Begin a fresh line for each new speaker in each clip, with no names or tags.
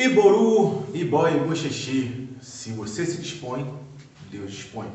Iboru, Ibói, Moxexi, se você se dispõe, Deus dispõe.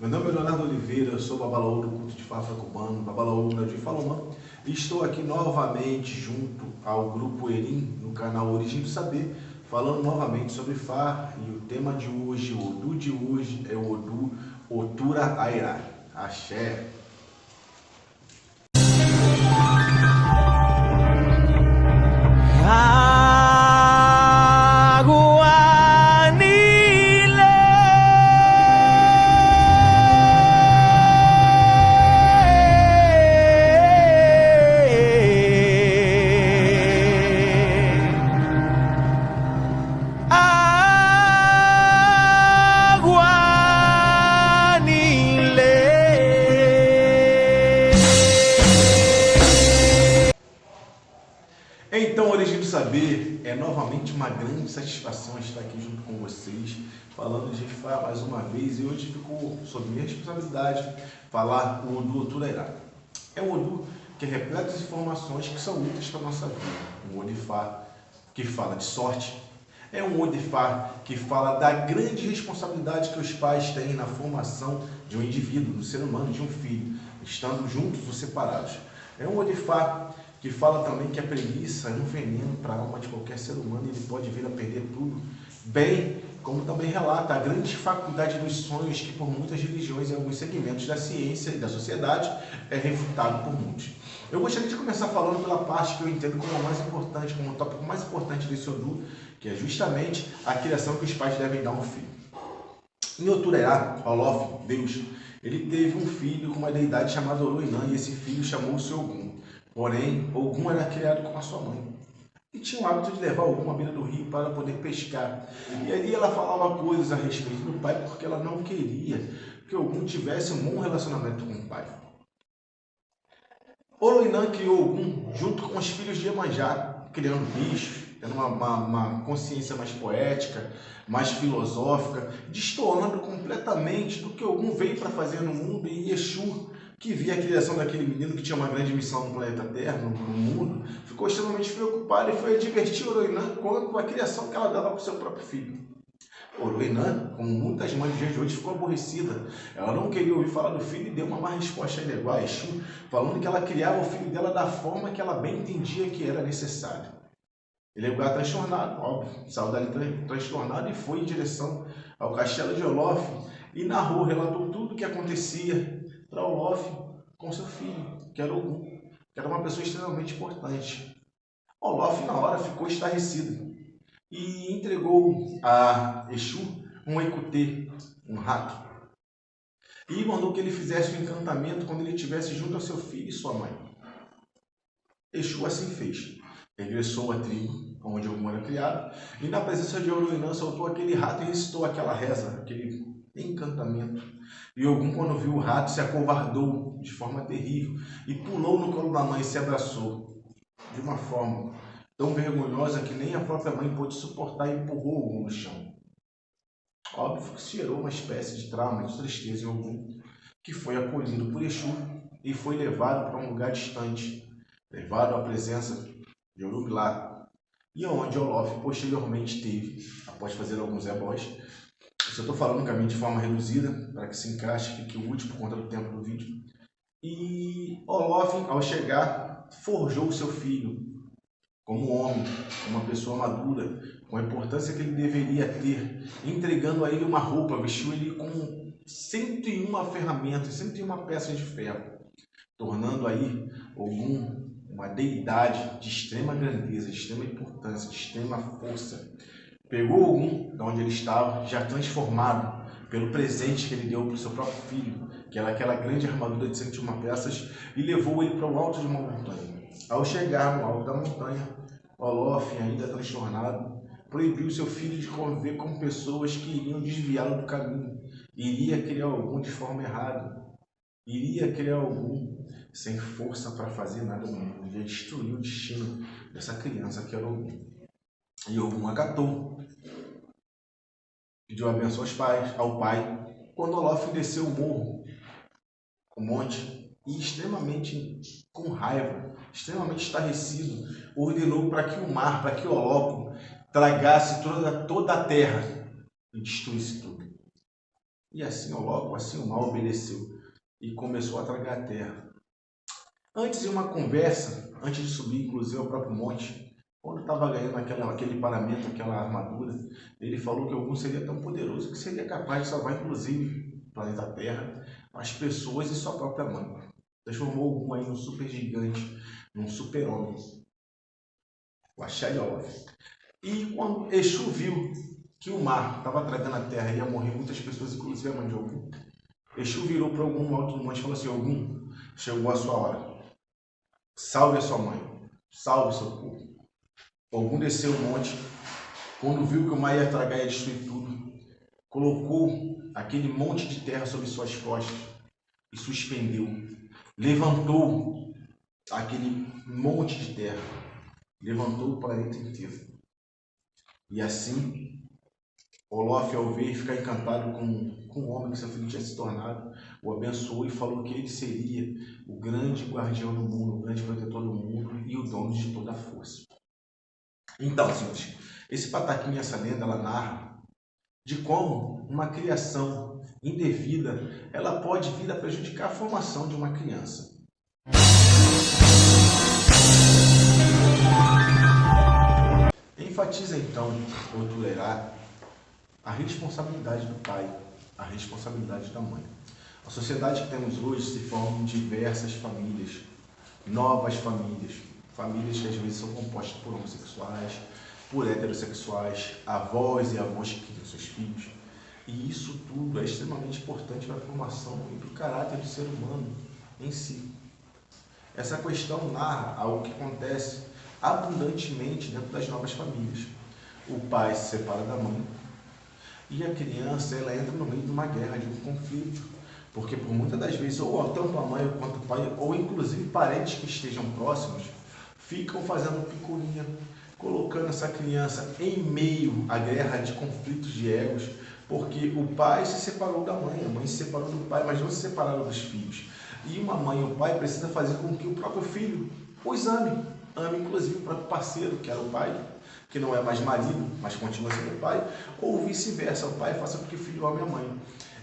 Meu nome é Leonardo Oliveira, eu sou Babalaú do culto de Fafra Cubano, Babalaú de Falomã, e estou aqui novamente junto ao grupo Erim, no canal Origem do Saber, falando novamente sobre Fá, e o tema de hoje, o Odu de hoje, é o Odu Otura Aira. Axé. Então, Origem do Saber, é novamente uma grande satisfação estar aqui junto com vocês, falando de Fá mais uma vez, e hoje ficou sob minha responsabilidade falar o Odu Oturá. É um Odu que é repleto de informações que são úteis para a nossa vida. Um Odifá que fala de sorte, é um Odifá que fala da grande responsabilidade que os pais têm na formação de um indivíduo, do ser humano, de um filho, estando juntos ou separados. É um Odifá que fala também que a preguiça é um veneno para a alma de qualquer ser humano e ele pode vir a perder tudo, bem como também relata a grande faculdade dos sonhos que por muitas religiões e alguns segmentos da ciência e da sociedade é refutado por muitos. Eu gostaria de começar falando pela parte que eu entendo como a mais importante, como o tópico mais importante desse Odu, que é justamente a criação que os pais devem dar a um filho. Em Oturá, Olof, Deus, ele teve um filho com uma deidade chamada Oroinã e esse filho chamou-se Ogum. Porém, Ogum era criado com a sua mãe e tinha o hábito de levar Ogum à beira do rio para poder pescar. E ali ela falava coisas a respeito do pai porque ela não queria que Ogum tivesse um bom relacionamento com o pai. Oroinã criou Ogum junto com os filhos de Iemanjá, criando bichos, tendo uma consciência mais poética, mais filosófica, destoando completamente do que Ogum veio para fazer no mundo, e Exu, que via a criação daquele menino que tinha uma grande missão no planeta Terra, no mundo, ficou extremamente preocupado e foi advertir Oroinã quanto à criação que ela dava para o seu próprio filho. Oroinã, como muitas mães de hoje, ficou aborrecida. Ela não queria ouvir falar do filho e deu uma má resposta a Exu, falando que ela criava o filho dela da forma que ela bem entendia que era necessário. Ele é lugar transtornado, óbvio, saiu dali transtornado e foi em direção ao castelo de Olof e narrou, relatou tudo o que acontecia para Olof com seu filho, que era Ogum, que era uma pessoa extremamente importante. Olof, na hora, ficou estarrecido e entregou a Exu um Ekutê, um rato, e mandou que ele fizesse um encantamento quando ele estivesse junto ao seu filho e sua mãe. Exu assim fez. Regressou à tribo onde Ogum era criado e na presença de Oroinã soltou aquele rato e recitou aquela reza, aquele encantamento. E Ogum, quando viu o rato, se acovardou de forma terrível e pulou no colo da mãe e se abraçou de uma forma tão vergonhosa que nem a própria mãe pôde suportar e empurrou Ogum no chão. Óbvio que se gerou uma espécie de trauma, de tristeza em Ogum, que foi acolhido por Exu e foi levado para um lugar distante, levado à presença de Orubilá, e onde Olof posteriormente teve, após fazer alguns ebós, eu estou falando um caminho de forma reduzida, para que se encaixe, fique útil por conta do tempo do vídeo, e Olof, ao chegar, forjou seu filho como homem, como uma pessoa madura, com a importância que ele deveria ter, entregando a ele uma roupa, vestiu ele com 101 ferramentas, 101 peças de ferro, tornando aí Ogum uma deidade de extrema grandeza, de extrema importância, de extrema força. Pegou Ogum, de onde ele estava, já transformado pelo presente que ele deu para o seu próprio filho, que era aquela grande armadura de 101 peças, e levou ele para o alto de uma montanha. Ao chegar no alto da montanha, Olof, ainda transtornado, proibiu seu filho de conviver com pessoas que iriam desviá-lo do caminho, iria criar Ogum de forma errada, iria criar Ogum sem força para fazer nada no mundo, ia destruir o destino dessa criança que era Ogum. E Ogum acatou, pediu a benção aos pais, ao pai. Quando Olof desceu o morro, o monte, e extremamente com raiva, extremamente estarrecido, ordenou para que o mar, para que Olópio tragasse toda a terra e destruísse tudo. E assim, logo assim, o mal obedeceu e começou a tragar a terra. Antes de uma conversa, antes de subir, inclusive, ao próprio monte, quando estava ganhando aquele paramento, aquela armadura, ele falou que algum seria tão poderoso que seria capaz de salvar, inclusive, o planeta Terra, as pessoas e sua própria mãe. Transformou algum aí num super gigante, num super homem. O Axaiol. E quando Exu viu que o mar estava tragando a terra e ia morrer muitas pessoas, inclusive a mãe de Ogum, Exu virou para Ogum no alto do monte e falou assim: Ogum, chegou a sua hora. Salve a sua mãe, salve seu povo. Ogum desceu o monte, quando viu que o mar ia tragar e ia destruir tudo, colocou aquele monte de terra sobre suas costas e suspendeu. Levantou aquele monte de terra, levantou o planeta inteiro. E assim, Olof, ao ver e ficar encantado com o homem que seu filho tinha se tornado, o abençoou e falou que ele seria o grande guardião do mundo, o grande protetor do mundo e o dono de toda a força. Então, senhores, esse pataquinho, essa lenda, ela narra de como uma criação indevida, ela pode vir a prejudicar a formação de uma criança. Enfatiza então o Tulerá a responsabilidade do pai, a responsabilidade da mãe. A sociedade que temos hoje se forma em diversas famílias, novas famílias, famílias que às vezes são compostas por homossexuais, por heterossexuais, avós e avós que criam seus filhos. E isso tudo é extremamente importante para a formação e para o caráter do ser humano em si. Essa questão narra algo que acontece abundantemente dentro das novas famílias. O pai se separa da mãe e a criança ela entra no meio de uma guerra, de um conflito, porque por muitas das vezes ou tanto a mãe quanto o pai, ou inclusive parentes que estejam próximos, ficam fazendo picuinha, colocando essa criança em meio à guerra de conflitos de egos, porque o pai se separou da mãe, a mãe se separou do pai, mas não se separaram dos filhos. E uma mãe e um pai precisam fazer com que o próprio filho os ame inclusive o próprio parceiro, que era o pai, que não é mais marido, mas continua sendo pai, ou vice-versa, o pai faça com que o filho ame a mãe.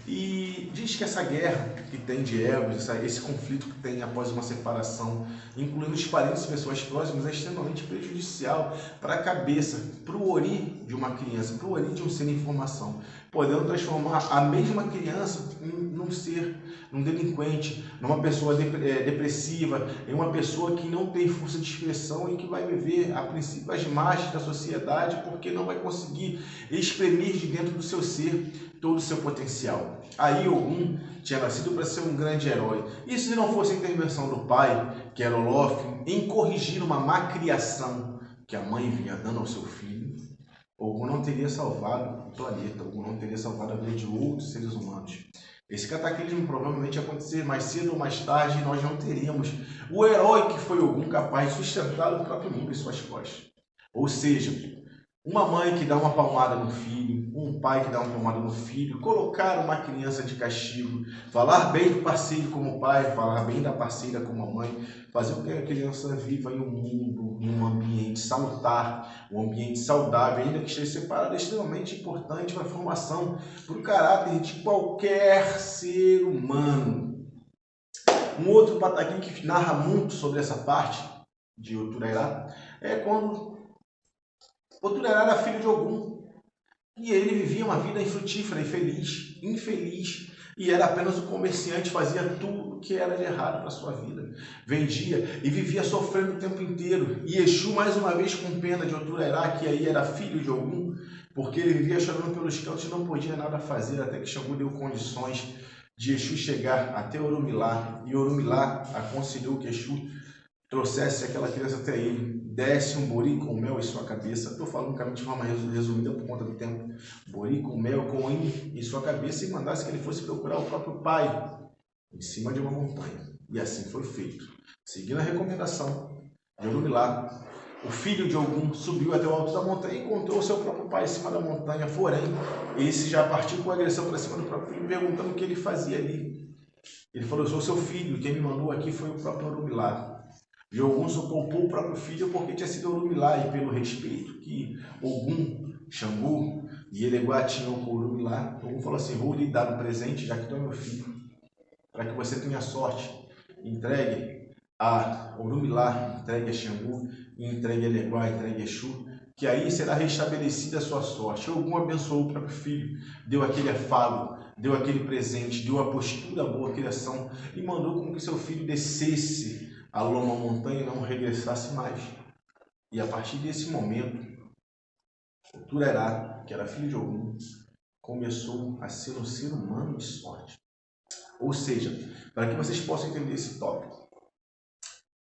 E diz que essa guerra que tem de egos, esse conflito que tem após uma separação, incluindo os parentes e pessoas próximas, é extremamente prejudicial para a cabeça, para o ori de uma criança, para o ori de um ser em formação, podendo transformar a mesma criança num ser, num delinquente, numa pessoa depressiva, em uma pessoa que não tem força de expressão e que vai viver, a princípio, as margens da sociedade, porque não vai conseguir exprimir de dentro do seu ser todo o seu potencial. Aí Ogum tinha nascido para ser um grande herói. E se não fosse a intervenção do pai, que era Olof, em corrigir uma má criação que a mãe vinha dando ao seu filho, Ogum não teria salvado o planeta, Ogum não teria salvado a vida de outros seres humanos. Esse cataclismo provavelmente ia acontecer mais cedo ou mais tarde e nós não teríamos o herói que foi Ogum capaz de sustentar o próprio mundo em suas costas. Ou seja, uma mãe que dá uma palmada no filho, um pai que dá uma palmada no filho, colocar uma criança de castigo, falar bem do parceiro como pai, falar bem da parceira como a mãe, fazer com que a criança viva em um mundo, em um ambiente salutar, um ambiente saudável, ainda que esteja separado, é extremamente importante para a formação, para o caráter de qualquer ser humano. Um outro pataquim que narra muito sobre essa parte de Oturerá é quando Oturerá era filho de Ogum, e ele vivia uma vida infrutífera, infeliz, e era apenas um comerciante, fazia tudo que era de errado para sua vida. Vendia e vivia sofrendo o tempo inteiro. E Exu, mais uma vez, com pena de Oturerá, que aí era filho de Ogum, porque ele vivia chorando pelos cantos e não podia nada fazer, até que Xangô deu condições de Exu chegar até Orumilá, e Orumilá aconselhou que Exu trouxesse aquela criança até ele, desse um bori com mel em sua cabeça. Estou falando de forma resumida por conta do tempo. Bori com mel, com em sua cabeça, e mandasse que ele fosse procurar o próprio pai em cima de uma montanha. E assim foi feito. Seguindo a recomendação de Orumilá, o filho de Ogum subiu até o alto da montanha e encontrou o seu próprio pai em cima da montanha. Porém, esse já partiu com agressão para cima do próprio filho, perguntando o que ele fazia ali. Ele falou: eu sou seu filho, quem me mandou aqui foi o próprio Orumilá. Jogum só poupou o próprio filho porque tinha sido Orumilá, e pelo respeito que Ogum, Xangô e Eleguá tinham com Orumilá, Ogum falou assim: vou lhe dar um presente, já que tu é meu filho, para que você tenha sorte. Entregue a Orumilá, entregue a Xangô, entregue a Eleguá, entregue a Exu, que aí será restabelecida a sua sorte. Ogum abençoou o próprio filho, deu aquele afago, deu aquele presente, deu a postura boa, a criação, e mandou com que seu filho descesse a loma montanha e não regressasse mais. E a partir desse momento, o Turerá, que era filho de Ogum, começou a ser um ser humano de sorte. Ou seja, para que vocês possam entender esse tópico,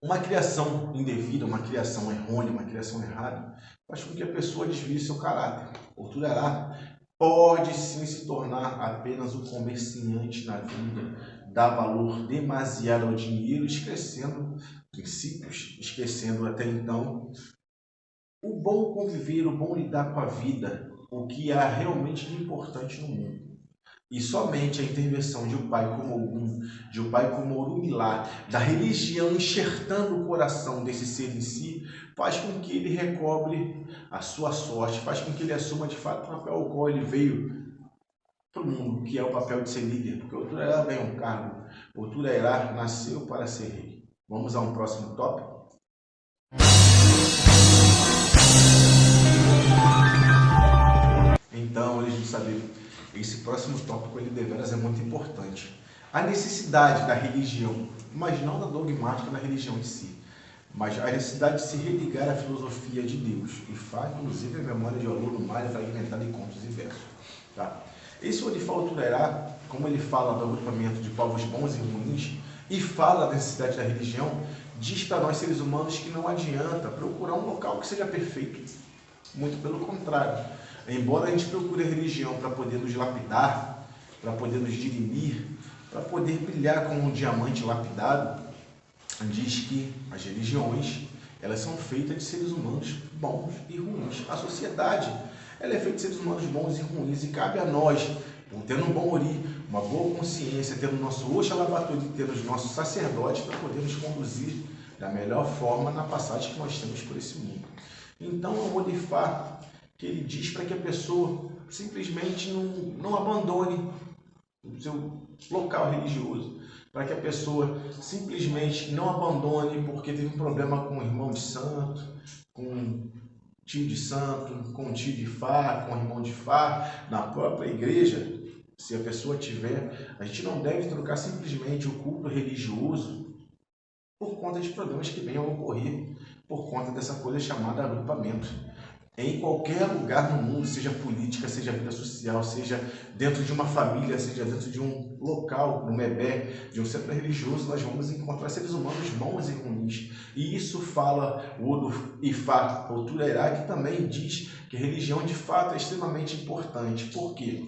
uma criação indevida, uma criação errônea, uma criação errada, faz com que a pessoa desvie seu caráter. O Turerá pode sim se tornar apenas um comerciante na vida, dar valor demasiado ao dinheiro, esquecendo princípios, esquecendo até então o bom conviver, o bom lidar com a vida, o que há realmente de importante no mundo. E somente a intervenção de um pai como Ogum, de um pai como Orumilá, da religião enxertando o coração desse ser em si, faz com que ele recobre a sua sorte, faz com que ele assuma de fato o papel ao qual ele veio para o mundo, que é o papel de ser líder, porque o Turerá ganha um cargo, o Turerá nasceu para ser rei. Vamos a um próximo tópico? Então, eles vão saber, esse próximo tópico ele deveras é muito importante. A necessidade da religião, mas não da dogmática da religião em si, mas a necessidade de se religar à filosofia de Deus, e faz inclusive a memória de Olô no Mário fragmentada em contos e versos. Tá? Esse Odifal Turerá, como ele fala do agrupamento de povos bons e ruins, e fala da necessidade da religião, diz para nós seres humanos que não adianta procurar um local que seja perfeito. Muito pelo contrário. Embora a gente procure a religião para poder nos lapidar, para poder nos dirimir, para poder brilhar como um diamante lapidado, diz que as religiões, elas são feitas de seres humanos bons e ruins. A sociedade, ela é feita de seres humanos bons e ruins, e cabe a nós, tendo um bom ori, uma boa consciência, tendo o nosso Oxalabaturi, tendo os nossos sacerdotes, para poder nos conduzir da melhor forma na passagem que nós temos por esse mundo. Então, é um Odifá que ele diz para que a pessoa simplesmente não abandone o seu local religioso, para que a pessoa simplesmente não abandone porque teve um problema com o irmão de santo, com o tio de santo, com o tio de Fá, com o irmão de Fá, na própria igreja. Se a pessoa tiver, a gente não deve trocar simplesmente o culto religioso por conta de problemas que venham a ocorrer por conta dessa coisa chamada agrupamento. Em qualquer lugar no mundo, seja política, seja vida social, seja dentro de uma família, seja dentro de um local, no Mebé, de um centro religioso, nós vamos encontrar seres humanos bons e ruins. E isso fala o Odo Ifá, o Turerá, que também diz que a religião de fato é extremamente importante. Por quê?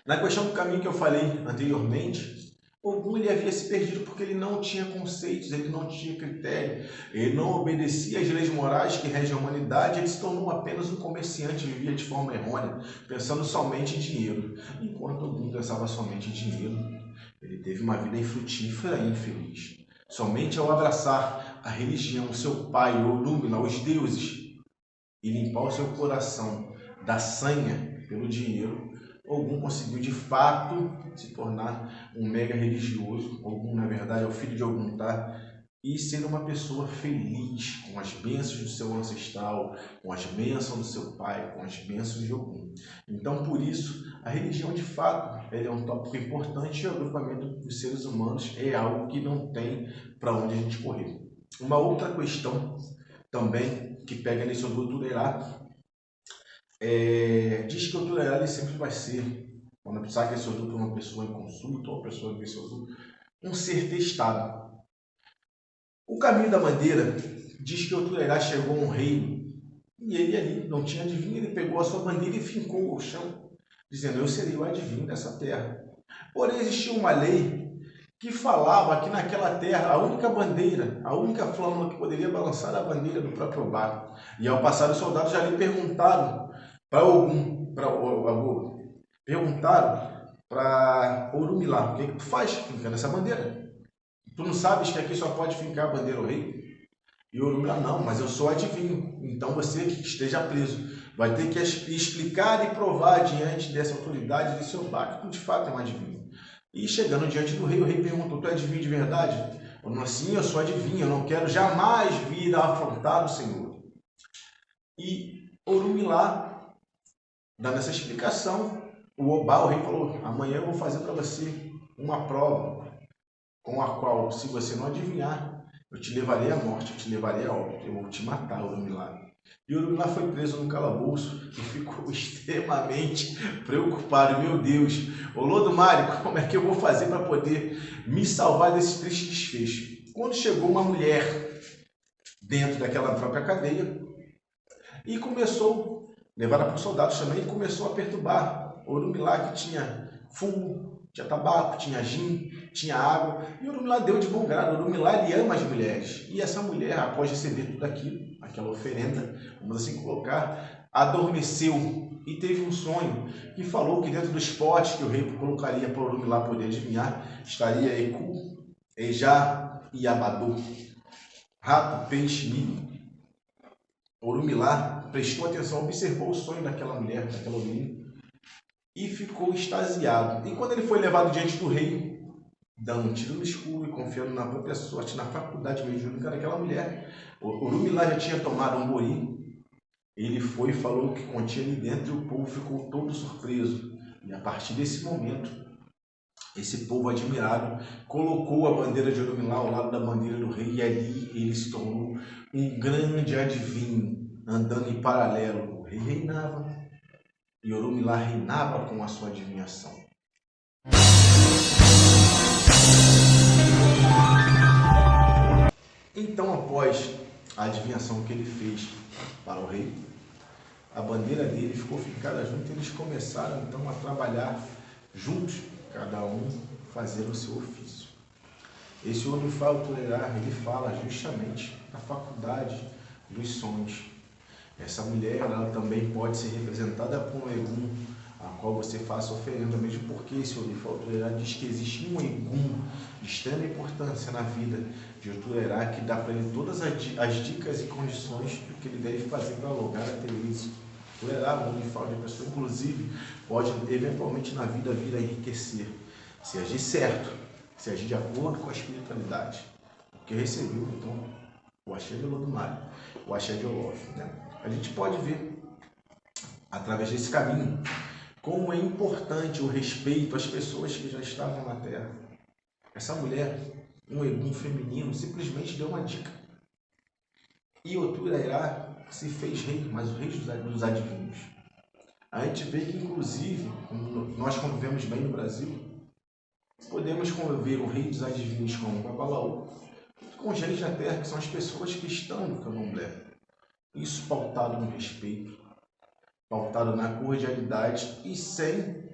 Na questão do caminho que eu falei anteriormente, Ogum ele havia se perdido porque ele não tinha conceitos, ele não tinha critério, ele não obedecia às leis morais que regem a humanidade, ele se tornou apenas um comerciante, vivia de forma errônea, pensando somente em dinheiro. Enquanto Ogum pensava somente em dinheiro, ele teve uma vida infrutífera e infeliz. Somente ao abraçar a religião, seu pai, Orumilá, os deuses, e limpar o seu coração da sanha pelo dinheiro, Ogum conseguiu de fato se tornar um mega religioso. Ogum, na verdade, é o filho de Ogum, tá? E ser uma pessoa feliz com as bênçãos do seu ancestral, com as bênçãos do seu pai, com as bênçãos de Ogum. Então, por isso, a religião de fato é um tópico importante, e o agrupamento dos seres humanos é algo que não tem para onde a gente correr. Uma outra questão também que pega nesse Odu Turerá, diz que o Turerá ele sempre vai ser, quando precisar que esse Odu para uma pessoa em consulta, ou uma pessoa desse Odu, um ser testado. O caminho da bandeira diz que o Turerá chegou a um reino e ele ali não tinha adivinho, ele pegou a sua bandeira e fincou ao chão, dizendo: eu serei o adivinho dessa terra. Porém, existia uma lei que falava que naquela terra a única bandeira, a única flâmula que poderia balançar era a bandeira do próprio Obá. E ao passar, os soldados já lhe perguntaram para Ogum, perguntaram para Orumilá: o que tu faz fincando essa bandeira? Tu não sabes que aqui só pode fincar a bandeira ao rei? E Orumilá, não, mas eu sou adivinho, então você esteja preso. Vai ter que explicar e provar diante dessa autoridade, desse Obá, que tu de fato é um adivinho. E chegando diante do rei, o rei perguntou, tu é adivinho de verdade? Orumilá, sim, eu sou adivinho, eu não quero jamais vir a afrontar o Senhor. E Orumilá, dando essa explicação, o Obá, o rei, falou, amanhã eu vou fazer para você uma prova, com a qual, se você não adivinhar, eu te levarei à morte, eu te levarei a óbito, eu vou te matar, Orumilá. E Orumilá foi preso no calabouço e ficou extremamente preocupado. Meu Deus, Olodumare, como é que eu vou fazer para poder me salvar desse triste desfecho? Quando chegou uma mulher dentro daquela própria cadeia e começou, levada por soldados também, e começou a perturbar Orumilá, que tinha fumo, tinha tabaco, tinha gin, tinha água, e Orumilá deu de bom grado. Orumilá, ele ama as mulheres. E essa mulher, após receber tudo aquilo, aquela oferenda, vamos assim colocar, adormeceu e teve um sonho que falou que dentro dos potes que o rei colocaria para Orumilá poder adivinhar, estaria Eku, Ejá e Abadu, rato, peixe, milho. Orumilá prestou atenção, observou o sonho daquela mulher, daquela menina, e ficou extasiado. E quando ele foi levado diante do rei, dando um tiro no escuro e confiando na própria sorte, na faculdade mediúnica daquela mulher, Orumilá já tinha tomado um bori, ele foi e falou o que continha ali dentro e o povo ficou todo surpreso. E a partir desse momento, esse povo admirado colocou a bandeira de Orumilá ao lado da bandeira do rei e ali ele se tornou um grande adivinho, andando em paralelo. O rei reinava e Orumilá reinava com a sua adivinhação. Então, após a adivinhação que ele fez para o rei, a bandeira dele ficou fincada junto e eles começaram então a trabalhar juntos, cada um fazendo o seu ofício. Esse Odufá Oturerá, ele fala justamente da faculdade dos sonhos. Essa mulher, ela também pode ser representada por um Egum, a qual você faça oferenda, mesmo porque esse Odufá Oturerá diz que existe um Egum de extrema importância na vida de Oturerá, que dá para ele todas as dicas e condições do que ele deve fazer para lograr a ter êxito. Oturerá, um Odufá de pessoa, inclusive, pode eventualmente na vida vir a enriquecer, se agir certo, se agir de acordo com a espiritualidade. Porque recebeu, então, o axé de Olodumare, o axé de Olof, né? A gente pode ver, através desse caminho, como é importante o respeito às pessoas que já estavam na Terra. Essa mulher, um Egum feminino, simplesmente deu uma dica. E Oturerá se fez rei, mas o rei dos adivinhos. A gente vê que, inclusive, nós convivemos bem no Brasil, podemos conviver o rei dos adivinhos com o Babalaú, com gente da Terra, que são as pessoas que estão no candomblé. Isso pautado no respeito, pautado na cordialidade e sem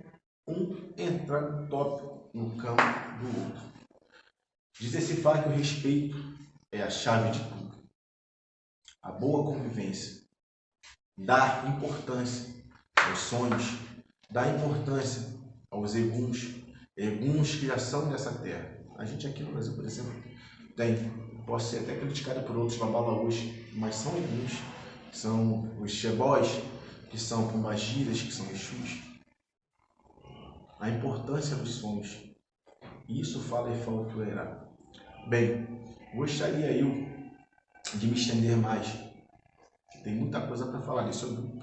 um entrar no tópico, no campo do outro. Diz-se que o respeito é a chave de tudo. A boa convivência, dar importância aos sonhos, dar importância aos eguns que já são dessa terra. A gente aqui no Brasil, por exemplo, posso ser até criticado por outros babalaús, mas são eguns, são os xebós, que são pombagiras, que são exus. A importância dos sonhos. Isso fala Ifá Oturerá. Bem, gostaria eu de me estender mais. Tem muita coisa para falar disso,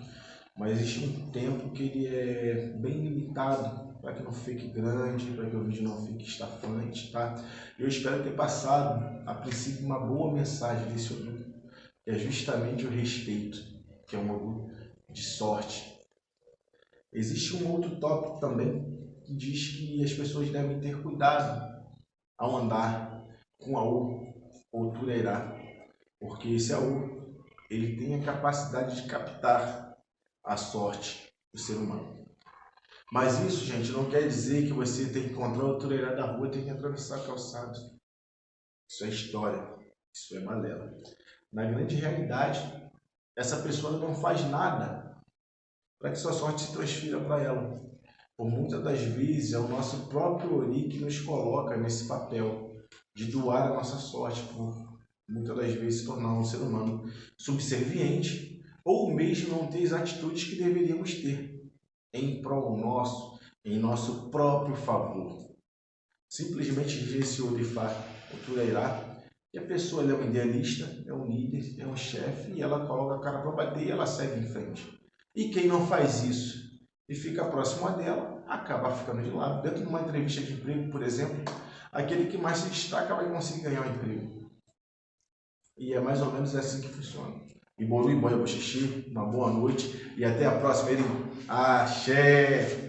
mas existe um tempo que ele é bem limitado, para que não fique grande, para que o vídeo não fique estafante, tá? Eu espero ter passado, a princípio, uma boa mensagem desse Odu, que é justamente o respeito, que é um Odu de sorte. Existe um outro tópico também, que diz que as pessoas devem ter cuidado ao andar com Aú ou Turerá, porque esse Aú, ele tem a capacidade de captar a sorte do ser humano. Mas isso, gente, não quer dizer que você tem que encontrar o Turerá da rua e tem que atravessar a calçada. Isso é história, isso é balela. Na grande realidade, essa pessoa não faz nada para que sua sorte se transfira para ela. Por muitas das vezes, é o nosso próprio Ori que nos coloca nesse papel de doar a nossa sorte, por muitas das vezes se tornar um ser humano subserviente, ou mesmo não ter as atitudes que deveríamos ter em prol nosso, em nosso próprio favor. Simplesmente disse o Rifat, o Tureirá, que a pessoa é um idealista, é um líder, é um chefe, e ela coloca a cara para bater e ela segue em frente. E quem não faz isso e fica próximo a dela, acaba ficando de lado. Dentro de uma entrevista de emprego, por exemplo, aquele que mais se destaca vai conseguir ganhar um emprego. E é mais ou menos assim que funciona. E Boru e Boia Boxixi, uma boa noite e até a próxima, Eri. Axé!